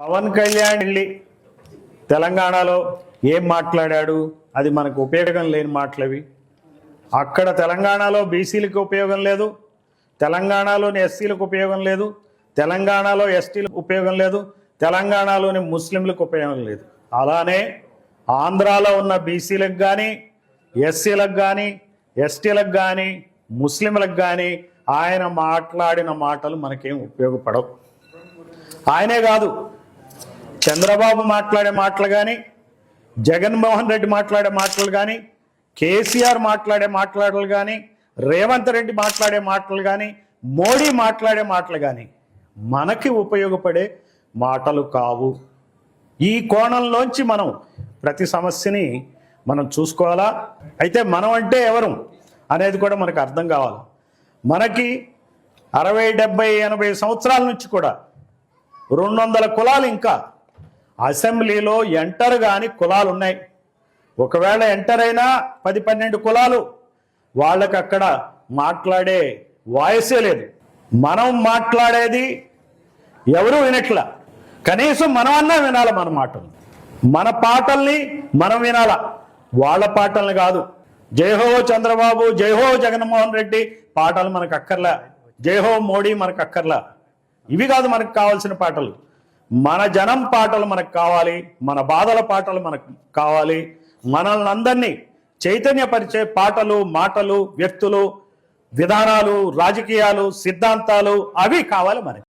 పవన్ కళ్యాణ్ వెళ్ళి తెలంగాణలో ఏం మాట్లాడాడు అది మనకు ఉపయోగం లేని మాటలవి. అక్కడ తెలంగాణలో బీసీలకు ఉపయోగం లేదు, తెలంగాణలోని ఎస్సీలకు ఉపయోగం లేదు, తెలంగాణలో ఎస్టీలకు ఉపయోగం లేదు, తెలంగాణలోని ముస్లింలకు ఉపయోగం లేదు. అలానే ఆంధ్రాలో ఉన్న బీసీలకు కానీ ఎస్సీలకు కానీ ఎస్టీలకు కానీ ముస్లింలకు కానీ ఆయన మాట్లాడిన మాటలు మనకేం ఉపయోగపడవు. ఆయనే కాదు, చంద్రబాబు మాట్లాడే మాటలు కానీ, జగన్మోహన్ రెడ్డి మాట్లాడే మాటలు కానీ, కేసీఆర్ మాట్లాడే మాటలు కానీ, రేవంత్ రెడ్డి మాట్లాడే మాటలు కానీ, మోడీ మాట్లాడే మాటలు కానీ మనకి ఉపయోగపడే మాటలు కావు. ఈ కోణంలోంచి మనం ప్రతి సమస్యని మనం చూసుకోవాలా. అయితే మనం అంటే ఎవరు అనేది కూడా మనకు అర్థం కావాలి. మనకి 60, 70, 80 సంవత్సరాల నుంచి కూడా 200 కులాలు ఇంకా అసెంబ్లీలో ఎంటర్ కాని కులాలు ఉన్నాయి. ఒకవేళ ఎంటర్ అయినా 10, 12 కులాలు, వాళ్ళకి అక్కడ మాట్లాడే వాయిసే లేదు. మనం మాట్లాడేది ఎవరు వినట్లా. కనీసం మనమన్నా వినాలి మన మాటలు. మన పాటల్ని మనం వినాల, వాళ్ళ పాటల్ని కాదు. జైహో చంద్రబాబు, జైహో జగన్మోహన్ రెడ్డి పాటలు మనకు అక్కర్లా, జైహో మోడీ మనకు అక్కర్లా. ఇవి కాదు మనకు కావాల్సిన పాటలు. మన జనం పాటలు మనకు కావాలి, మన బాధల పాటలు మనకు కావాలి. మనల్ని అందరినీ చైతన్యపరిచే పాటలు, మాటలు, వ్యక్తులు, విధానాలు, రాజకీయాలు, సిద్ధాంతాలు అవి కావాలి మనకి.